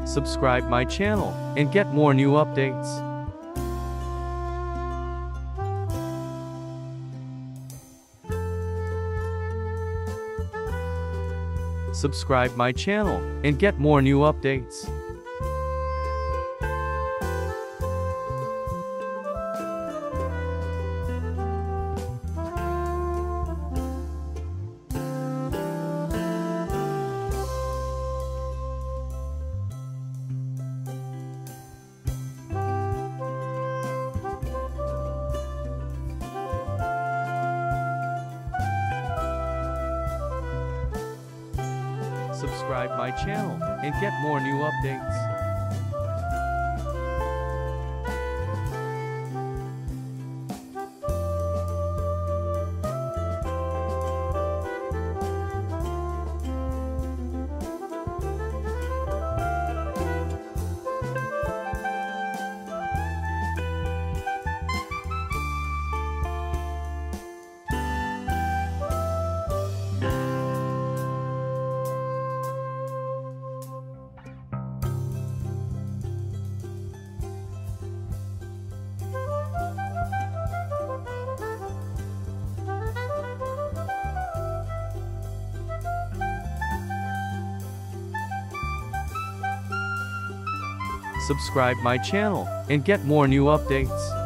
Subscribe my channel and get more new updates. Subscribe my channel and get more new updates. Subscribe my channel and get more new updates. Subscribe my channel and get more new updates.